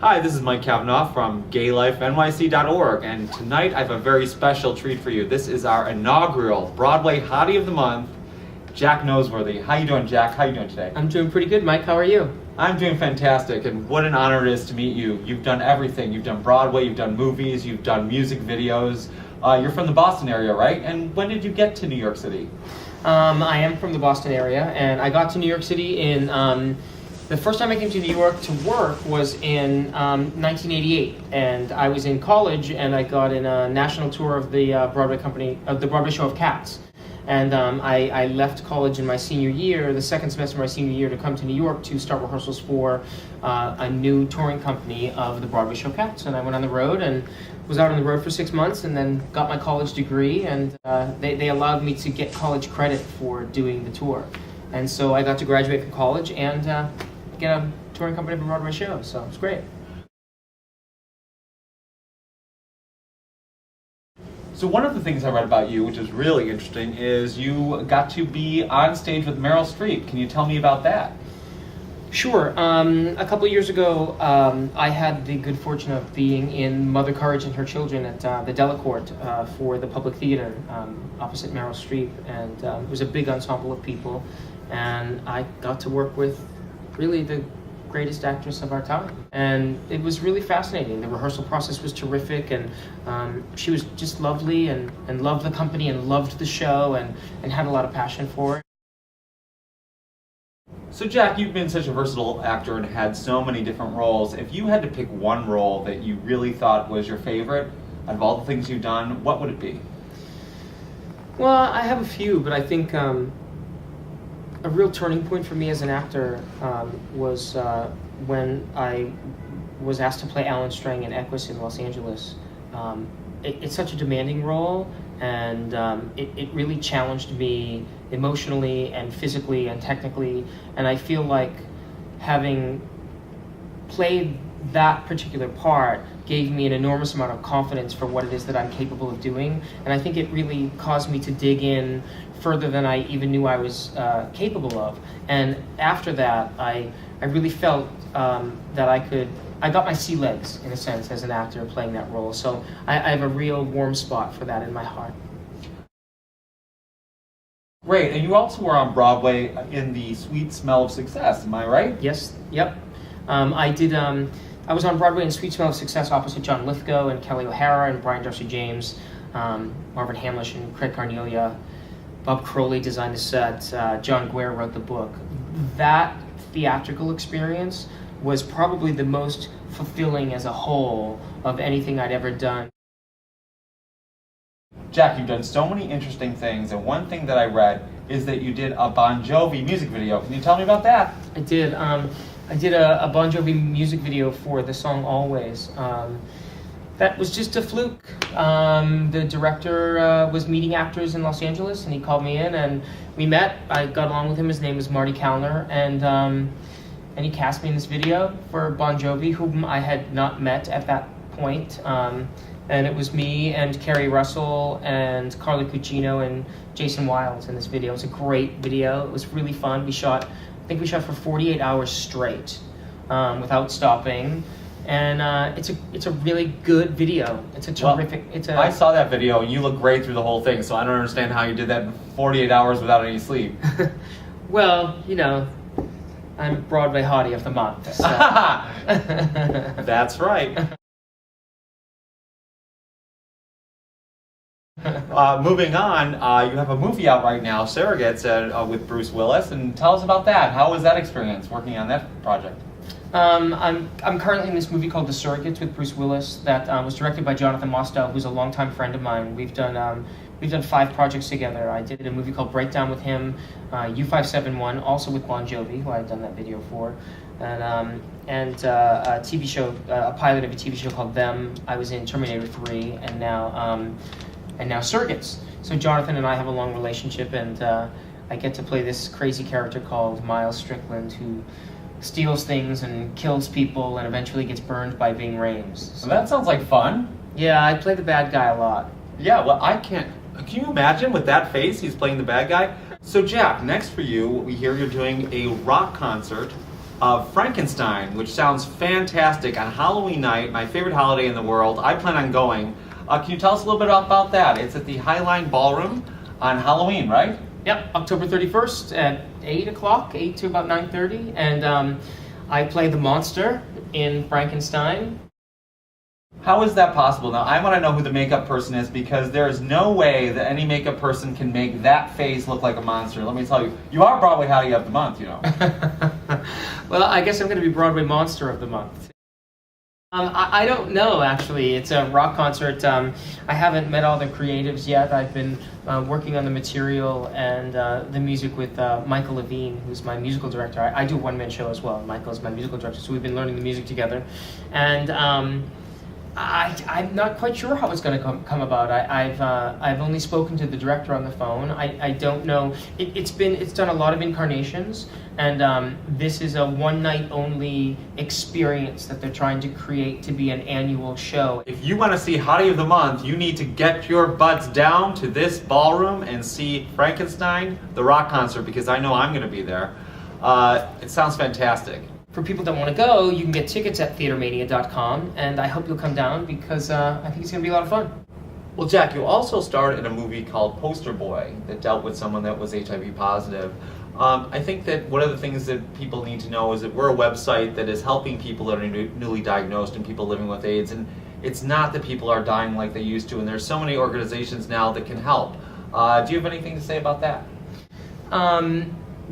Hi, this is Mike Kavanaugh from GayLifeNYC.org, and tonight I have a very special treat for you. This is our inaugural Broadway Hottie of the Month, Jack Noseworthy. How you doing, Jack? How you doing today? I'm doing pretty good, Mike. How are you? I'm doing fantastic, and what an honor it is to meet you. You've done everything. You've done Broadway, you've done movies, you've done music videos. You're from the Boston area, right? And when did you get to New York City? I am from the Boston area, and I got to New York City in... the first time I came to New York to work was in 1988, and I was in college, and I got in a national tour of the Broadway show of Cats. And I left college in my senior year, the second semester of my senior year, to come to New York to start rehearsals for a new touring company of the Broadway show Cats. And I went on the road and was out on the road for 6 months, and then got my college degree, and they allowed me to get college credit for doing the tour. And so I got to graduate from college and get a touring company for Broadway show, so it was great. So one of the things I read about you, which is really interesting, is you got to be on stage with Meryl Streep. Can you tell me about that? Sure. A couple of years ago, I had the good fortune of being in Mother Courage and Her Children at the Delacorte for the Public Theater opposite Meryl Streep, and it was a big ensemble of people, and I got to work with really the greatest actress of our time, and it was really fascinating. The rehearsal process was terrific, and she was just lovely and loved the company and loved the show and had a lot of passion for it. So Jack, you've been such a versatile actor and had so many different roles. If you had to pick one role that you really thought was your favorite out of all the things you've done, what would it be? Well, I have a few, but I think a real turning point for me as an actor was when I was asked to play Alan Strang in Equus in Los Angeles. It's such a demanding role, and it really challenged me emotionally and physically and technically, and I feel like having played that particular part gave me an enormous amount of confidence for what it is that I'm capable of doing, and I think it really caused me to dig in further than I even knew I was capable of. And after that, I really felt that I got my sea legs, in a sense, as an actor playing that role. So I have a real warm spot for that in my heart. Great, and you also were on Broadway in The Sweet Smell of Success, am I right? Yes, yep. I was on Broadway in Sweet Smell of Success opposite John Lithgow and Kelly O'Hara and Brian Darcy James, Marvin Hamlish and Craig Carnelia. Bob Crowley designed the set, John Guare wrote the book. That theatrical experience was probably the most fulfilling as a whole of anything I'd ever done. Jack, you've done so many interesting things, and one thing that I read is that you did a Bon Jovi music video. Can you tell me about that? I did. I did a Bon Jovi music video for the song Always. That was just a fluke. The director was meeting actors in Los Angeles, and he called me in, and we met. I got along with him. His name is Marty Callner, and he cast me in this video for Bon Jovi, whom I had not met at that point. And it was me and Kerry Russell and Carly Cucino and Jason Wildes in this video. It was a great video. It was really fun. I think we shot for 48 hours straight without stopping. And it's a really good video. It's a terrific. Well, I saw that video, and you look great through the whole thing. So I don't understand how you did that in 48 hours without any sleep. Well, you know, I'm Broadway Hottie of the Month. So. That's right. Moving on, you have a movie out right now, Surrogates, with Bruce Willis, and tell us about that. How was that experience working on that project? I'm currently in this movie called The Surrogates with Bruce Willis that was directed by Jonathan Mostow, who's a longtime friend of mine. We've done 5 projects together. I did a movie called Breakdown with him, U571, also with Bon Jovi, who I had done that video for, and a TV show, a pilot of a TV show called Them. I was in Terminator 3, and now Surrogates. So Jonathan and I have a long relationship, and I get to play this crazy character called Miles Strickland, who steals things and kills people and eventually gets burned by Ving Rhames. So that sounds like fun. Yeah, I play the bad guy a lot. Yeah, well, can you imagine with that face he's playing the bad guy? So Jack, next for you, we hear you're doing a rock concert of Frankenstein, which sounds fantastic, on Halloween night, my favorite holiday in the world. I plan on going. Can you tell us a little bit about that? It's at the Highline Ballroom on Halloween, right? Yep, October 31st at 8 o'clock, 8 to about 9:30, and I play the monster in Frankenstein. How is that possible? Now, I want to know who the makeup person is, because there is no way that any makeup person can make that face look like a monster. Let me tell you, you are Broadway Hottie of the Month, you know. Well, I guess I'm going to be Broadway Monster of the Month. I don't know, actually. It's a rock concert. I haven't met all the creatives yet. I've been working on the material and the music with Michael Levine, who's my musical director. I do a one-man show as well. Michael is my musical director, so we've been learning the music together. And I'm not quite sure how it's going to come about. I've only spoken to the director on the phone. I don't know. It's done a lot of incarnations, and this is a one-night only experience that they're trying to create to be an annual show. If you want to see Hottie of the Month, you need to get your butts down to this ballroom and see Frankenstein, the rock concert, because I know I'm going to be there. It sounds fantastic. For people that want to go, you can get tickets at theatermania.com, and I hope you'll come down because I think it's going to be a lot of fun. Well, Jack, you also starred in a movie called Poster Boy that dealt with someone that was HIV positive. I think that one of the things that people need to know is that we're a website that is helping people that are newly diagnosed and people living with AIDS, and it's not that people are dying like they used to, and there's so many organizations now that can help. Do you have anything to say about that?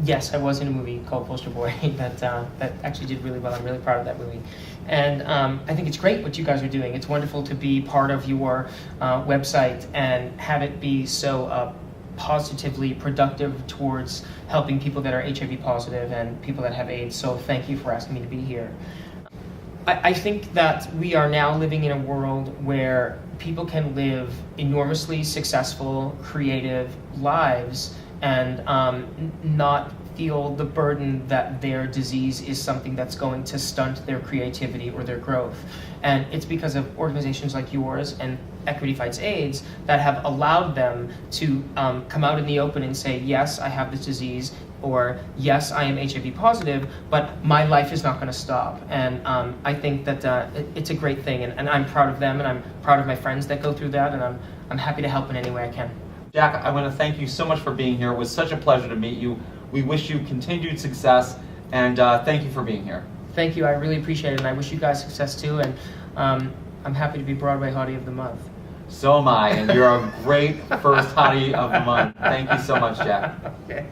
Yes, I was in a movie called Poster Boy that actually did really well. I'm really proud of that movie. And I think it's great what you guys are doing. It's wonderful to be part of your website and have it be so positively productive towards helping people that are HIV positive and people that have AIDS. So thank you for asking me to be here. I think that we are now living in a world where people can live enormously successful, creative lives and not feel the burden that their disease is something that's going to stunt their creativity or their growth. And it's because of organizations like yours and Equity Fights AIDS that have allowed them to come out in the open and say, yes, I have this disease, or yes, I am HIV positive, but my life is not going to stop. And I think that it's a great thing, and I'm proud of them, and I'm proud of my friends that go through that, and I'm happy to help in any way I can. Jack, I want to thank you so much for being here. It was such a pleasure to meet you. We wish you continued success, and thank you for being here. Thank you. I really appreciate it, and I wish you guys success too, and I'm happy to be Broadway Hottie of the Month. So am I, and you're a great first Hottie of the Month. Thank you so much, Jack. Okay.